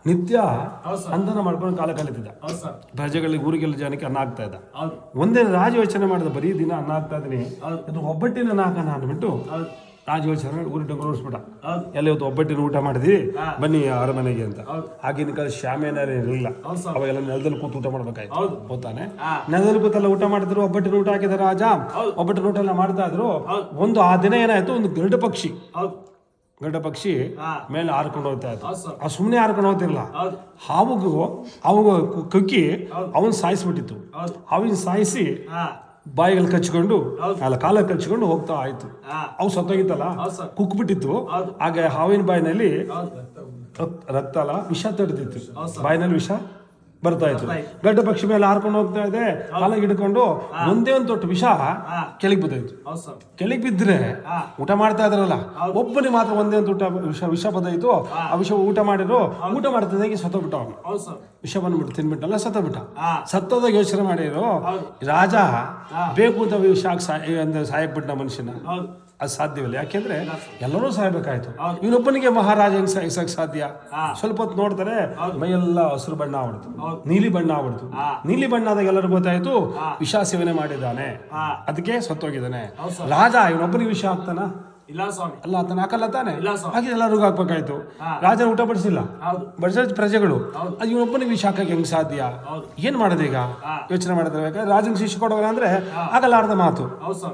ನಿತ್ಯ ಅಂದನ ಮಾಡ್ಕೊಂಡು ಕಾಲ ಕಳೀತಿದ್ದ. ಪ್ರಜೆಗಳಿಗೆ ಊರಿಗೆಲ್ಲ ಜನಕ್ಕೆ ಅನ್ನ ಆಗ್ತಾ ಇದ್ದ. ಒಂದೇ ರಾಜ ಯೋಚನೆ ಮಾಡಿದ, ಬರೀ ದಿನ ಅನ್ನ ಆಗ್ತಾ ಇದೀನಿ, ಇದು ಒಬ್ಬಟ್ಟಿನ ಅನ್ನ ಹಾಕೋಣ ಅಂದ್ಬಿಟ್ಟು ರಾಜ ಯೋಚನೆ ಊರಿ ಡಂಗೋಡಿಸ್ಬಿಟ್ಟ. ಎಲ್ಲ ಇವತ್ತು ಒಬ್ಬಟ್ಟಿನ ಊಟ ಮಾಡಿದ್ವಿ, ಬನ್ನಿ ಅರಮನೆಗೆ ಅಂತ. ಆಗಿನ ಕಾಲ ಶಾಮಿಯಾನ ಇರಲಿಲ್ಲ, ಅವಾಗೆಲ್ಲ ನೆಲದಲ್ಲಿ ಕೂತು ಊಟ ಮಾಡ್ಬೇಕಾಯ್ತು. ಗೊತ್ತಾನೆ, ನೆಲದಲ್ಲಿ ಕೂತೆಲ್ಲ ಊಟ ಮಾಡಿದ್ರು, ಒಬ್ಬಟ್ಟಿನ ಊಟ ಹಾಕಿದ ರಾಜ, ಒಬ್ಬಟ್ಟಿನ ಊಟ ಎಲ್ಲ ಮಾಡ್ತಾ ಇದ್ರು. ಒಂದು ಆ ದಿನ ಏನಾಯ್ತು, ಒಂದು ಗರುಡ ಪಕ್ಷಿ ಮೇಲೆ ಹಾರ್ಕೊಂಡು ಹೋಗ್ತಾ ಇತ್ತು. ಆ ಸುಮ್ಮನೆ ಹಾರ್ಕೊಂಡು ಹೋಗ್ತಿರ್ಲಿಲ್ಲ, ಹಾವು ಕಕ್ಕಿ ಅವನ್ ಸಾಯಿಸ್ಬಿಟ್ಟಿತ್ತು. ಅವಿನ ಸಾಯಿಸಿ ಬಾಯಿಗಳು ಕಚ್ಕೊಂಡು ಕಾಲ ಕಚ್ಕೊಂಡು ಹೋಗ್ತಾ ಆಯ್ತು. ಅವು ಸತ್ತೋಗಿತ್ತಲ್ಲ, ಕುಕ್ಬಿಟ್ಟಿತ್ತು. ಹಾಗೆ ಹಾವಿನ ಬಾಯಿನಲ್ಲಿ ರಕ್ತ ಅಲ್ಲ, ವಿಷ ತಡೆದಿತ್ತು. ಬಾಯಿನಲ್ಲಿ ವಿಷ ಬರ್ತಾ ಇತ್ತು. ಗಡ್ಡ ಪಕ್ಷಿ ಮೇಲೆ ಹಾರ್ಕೊಂಡು ಹೋಗ್ತಾ ಇದೆ, ಕಾಲ ಹಿಡ್ಕೊಂಡು ಒಂದೇ ಒಂದು ತೊಟ್ಟು ವಿಷ ಕೆಳಗೆ ಬಿದ್ದಾಯ್ತು. ಕೆಳಗೆ ಬಿದ್ದರೆ ಊಟ ಮಾಡ್ತಾ ಇದ್ರಲ್ಲ, ಒಬ್ಬನಿಗೆ ಮಾತ್ರ ಒಂದೇ ಒಂದು ಊಟ ವಿಷ ಬದ್ದಾಯ್ತು. ಆ ವಿಷ ಊಟ ಮಾಡ್ತಿದ್ದಾಗಿ ಸತ್ತೋಗ್ಬಿಟ್ಟ. ಅವನು ವಿಷ ಬಂದ್ಬಿಟ್ಟು ತಿನ್ಬಿಟ್ಟಲ್ಲ, ಸತ್ತೋದಾಗ ಯೋಚನೆ ಮಾಡಿರೋ ರಾಜ ಬೇಕು ಅಂತ ವಿಷ ಸಾಯಕ್ ಬಿಟ್ಟ ಮನುಷ್ಯನ. ಅದು ಸಾಧ್ಯವಿಲ್ಲ, ಯಾಕೆಂದ್ರೆ ಎಲ್ಲರೂ ಸಾಯ್ಬೇಕಾಯ್ತು. ಇವನೊಬ್ಬನಿಗೆ ಮಹಾರಾಜ ಹೆಂಗ್ ಸಾಯಿಸಕ್ ಸಾಧ್ಯ? ಸ್ವಲ್ಪ ಹೊತ್ತು ನೋಡ್ತಾರೆ, ಮೈಯೆಲ್ಲ ಹಸಿರು ಬಣ್ಣ ಆಗ್ಬಿಡ್ತು, ನೀಲಿ ಬಣ್ಣ ಆಗ್ಬಿಡ್ತು. ನೀಲಿ ಬಣ್ಣದಾಗ ಎಲ್ಲರಿಗೂ ಗೊತ್ತಾಯ್ತು ವಿಷ ಸೇವನೆ ಮಾಡಿದ್ದಾನೆ, ಅದಕ್ಕೆ ಸತ್ತೋಗಿದ್ದಾನೆ. ರಾಜ ಇವನೊಬ್ಬನಿಗೆ ವಿಷ ಹಾಕ್ತಾನ? ಇಲ್ಲ ಸ್ವಾಮಿ, ಅಲ್ಲ ಆತನ ಹಾಕಲ್ಲ ತಾನೆ. ಹಾಗೆ ಎಲ್ಲರಿಗೂ ಹಾಕ್ಬೇಕಾಯ್ತು. ರಾಜನ ಊಟ ಬಡಿಸಿಲ್ಲ, ಬಡಿಸಿದ ಪ್ರಜೆಗಳು. ಅದು ಇವನೊಬ್ಬನಿಗೆ ವಿಷ ಹಾಕಕ್ಕೆ ಹೆಂಗ್ ಸಾಧ್ಯ? ಏನ್ ಮಾಡೋದು ಈಗ? ಯೋಚನೆ ಮಾಡಿದ್ರೆ ರಾಜನ ಶಿಷ್ಯ ಕೊಡೋಣ ಅಂದ್ರೆ ಆಗಲಾರ್ದ ಮಾತು.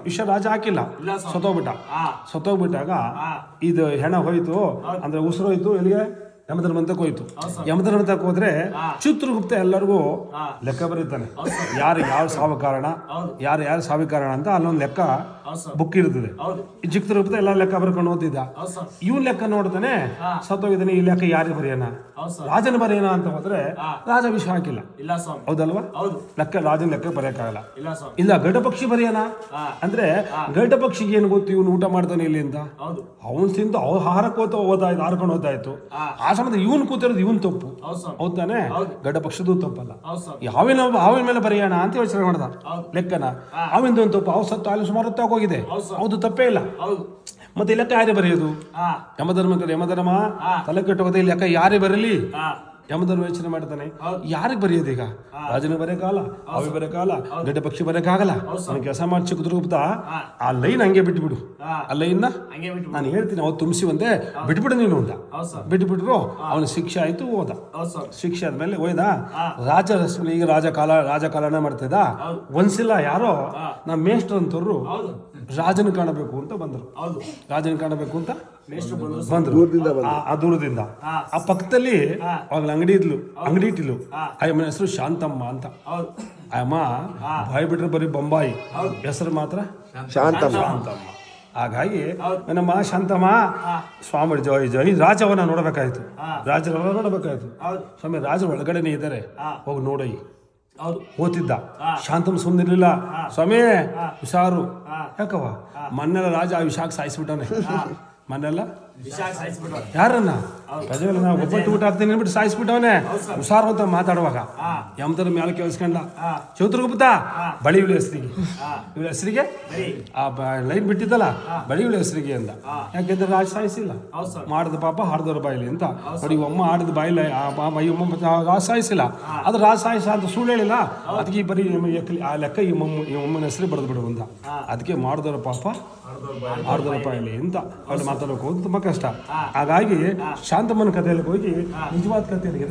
ವಿಷ ರಾಜ ಹಾಕಿಲ್ಲ, ಸತ್ತೋಗ್ಬಿಟ್ಟಾಗ ಇದು ಹೆಣ ಹೋಯ್ತು, ಅಂದ್ರೆ ಉಸಿರು ಹೋಯ್ತು. ಎಲ್ಲಿಗೆ? ಯಮಧರ್ಮಂತಕ್ಕೆ ಹೋಯ್ತು. ಯಮಧರ್ಮಂತಕ್ಕೆ ಹೋದ್ರೆ ಚಿತ್ರಗುಪ್ತ ಎಲ್ಲರಿಗೂ ಲೆಕ್ಕ ಬರೀತಾನೆ, ಯಾರು ಯಾವ ಸಾವು ಕಾರಣ, ಯಾರು ಸಾವಿಗೆ ಕಾರಣ ಅಂತ ಅಲ್ಲೊಂದು ಲೆಕ್ಕ ಬುಕ್ ಇರ್ತದೆ. ಈ ಚಿತ್ರಗುಪ್ತ ಎಲ್ಲ ಲೆಕ್ಕ ಬರ್ಕೊಂಡು ಓದ್ತಿದ್ದ. ಇವನ್ ಲೆಕ್ಕ ನೋಡ್ತಾನೆ, ಸತ್ತೋಗಿದ್ದಾನೆ. ಈ ಲೆಕ್ಕ ಯಾರಿಗೆ ಬರೆಯೋಣ? ರಾಜನ ಬರೆಯೋಣ ಅಂತ ಹೋದ್ರೆ ರಾಜ ವಿಷ ಹಾಕಿಲ್ಲ, ಹೌದಲ್ವಾ? ರಾಜನ ಲೆಕ್ಕ ಬರೆಯಕ್ಕಾಗಲ್ಲ. ಇಲ್ಲ ಗರುಡ ಪಕ್ಷಿ ಬರೆಯೋಣ ಅಂದ್ರೆ ಗರುಡ ಪಕ್ಷಿಗೆ ಏನು ಗೊತ್ತು ಇವನು ಊಟ ಮಾಡ್ತಾನೆ ಇಲ್ಲಿ ಅಂತ? ಅವನ್ ತಿಂದು ಅವ್ ಹಾರಕ್ಕೆ ಹಾರ್ಕೊಂಡು ಹೋಗ್ತಾಯ್ತು. ಆ ಸಮಯದಲ್ಲಿ ಇವನ್ ಕೂತಿರೋದು ಇವನ್ ತಪ್ಪು, ಹೌದಾನೆ? ಗರುಡ ಪಕ್ಷದ್ದು ತಪ್ಪಲ್ಲ. ಹಾವಿನ ಮೇಲೆ ಬರೆಯೋಣ ಅಂತ ಯೋಚನೆ ಮಾಡ್ದ ಲೆಕ್ಕನ. ಹಾವಿಂದ ಒಂದು ತಪ್ಪು, ಅವ್ ಸತ್ತು ಅಲ್ಲಿ ಸುಮಾರು ಹೋಗಿದೆ, ಹೌದು, ತಪ್ಪೇ ಇಲ್ಲ. ಮತ್ತೆ ಈ ಲೆಕ್ಕ ಯಾರೇ ಬರೆಯೋದು? ಯಮಧರ್ಮ ತಲೆ ಕೆಟ್ಟೋಗೋದೇ, ಈ ಲೆಕ್ಕ ಯಾರೇ ಬರಲಿ? ಯಮಧರ್ಮ ಯೋಚನೆ ಮಾಡ್ತಾನೆ, ಯಾರಿಗೆ ಬರೆಯೋದು ಈಗ? ರಾಜನ ಬರೆಯಕ್ಕಾಗಲ್ಲ, ಅವಿ ಬರೆಯಕ್ಕಾಗಲ್ಲ, ಗಡ್ಡ ಪಕ್ಷಿ ಬರೆಯಕ್ಕಾಗಲ್ಲ. ನನಗೆ ಕೆಲಸ ಮಾಡಿ ಚಿಕ್ಕದ್ರಗುಪ್ತ ಆ ಲೈನ್ ಹಂಗೆ ಬಿಟ್ಬಿಡು, ಆ ಲೈನ್ ನಾನು ಹೇಳ್ತೀನಿ ಅವತ್ತು ತುಂಬಿಸಿ ಒಂದೇ ಬಿಟ್ಬಿಡು ನೀನು ಅಂತ. ಬಿಟ್ಬಿಟ್ರು, ಅವನ ಶಿಕ್ಷೆ ಆಯ್ತು, ಹೋದ. ಶಿಕ್ಷೆ ಆದ್ಮೇಲೆ ಹೋಯ್ದ. ಈಗ ರಾಜಕಾಲನ ಮಾಡ್ತಿದ್ದ. ಒಂದ್ಸಲ ಯಾರೋ ನಮ್ಮ ಮೇಷ್ಟ್ರ ಅಂತವ್ರು ರಾಜನ ಕಾಣಬೇಕು ಅಂತ ಬಂದರು. ಆ ದೂರದಿಂದ ಆ ಪಕ್ಕದಲ್ಲಿ ಅವಾಗ ಅಂಗಡಿ ಇಟ್ಟಿಲು. ಅಯ್ಯಮ್ಮನ ಹೆಸರು ಶಾಂತಮ್ಮ ಅಂತ. ಅಮ್ಮ ಬಾಯಿ ಬಿಟ್ರೆ ಬರೀ ಬೊಂಬಾಯಿ, ಹೆಸರು ಮಾತ್ರ ಶಾಂತಮ್ಮ. ಹಾಗಾಗಿ ನಮ್ಮ ಶಾಂತಮ್ಮ ಸ್ವಾಮಿ ಜೈ ರಾಜವನ್ನ ನೋಡಬೇಕಾಯ್ತು. ಸ್ವಾಮಿ ರಾಜರು ಒಳಗಡೆನೆ ಇದ್ದಾರೆ, ಹೋಗಿ ನೋಡಿ. ಓದ್ತಿದ್ದ. ಶಾಂತಮ್ಮ ಸುಮ್ಮನಿರ್ಲಿಲ್ಲ. ಸ್ವಾಮಿ ಹುಷಾರು, ಯಾಕವ ಮೊನ್ನೆಲ್ಲ ರಾಜ ಆ ವಿಷಾಕ್ ಸಾಯಿಸ್ಬಿಟ್ಟವನೆ. ಮೊನ್ನೆಲ್ಲ ಯಾರನ್ನ ಪ್ರಜೆಗಳನ್ನ ಒಬ್ಬಟ್ಟು ಊಟ ಹಾಕ್ತೀನಿ ಅಂದ್ಬಿಟ್ಟು ಸಾಯಿಸ್ಬಿಟ್ಟವನೆ. ಹುಷಾರು ಅಂತ ಮಾತಾಡುವಾಗ ಯಮಧರ್ಮ ಮೇಲೆ ಕೇಳಿಸ್ಕೊಂಡ. ಚಿತ್ರಗುಪ್ತ ಬಳಿ ಇವಳ ಹೆಸರಿಗೆ ಆ ಲೈನ್ ಬಿಟ್ಟಿದ್ದಲ್ಲ, ಬಳಿ ಇವಳ ಹೆಸರಿಗೆ ಅಂದ. ಯಾಕೆಂದ್ರೆ ರಾಜ ಸಾಯಿಸಿಲ್ಲ, ಮಾಡಿದ ಪಾಪ ಹಾಡ್ದವ್ರ ಬಾಯಿಲಿ ಅಂತ. ನೋಡಿ ಒಮ್ಮ ಆಡಿದ ಬಾಯಿಲಿ ರಾಜ ಸಾಯಿಸಿಲ್ಲ, ಅದು ರಾಜ ಸಾಯಿಸ ಅಂತ ಸುಳ್ಳು ಹೇಳಿಲ್ಲ. ಅದಕ್ಕೆ ಬರೀ ಆ ಲೆಕ್ಕ ಈ ಒಮ್ಮನ ಹೆಸರು ಬರೆದು ಬಿಡು ಅಂತ. ಅದಕ್ಕೆ ಮಾಡಿದವ್ರ ಪಾಪ ಹಾಡ್ದವ್ರ ಬಾಯಿಲಿ ಅಂತ ಅಲ್ಲಿ ಮಾತಾಡೋಕೆ ಹೋಗಿ ತುಂಬಾ ಕಷ್ಟ. ಹಾಗಾಗಿ ಶಾಂತಮ್ಮನ ಕಥೆಯಲ್ಲಿ ಹೋಗಿ ನಿಜವಾದ ಕಥೆ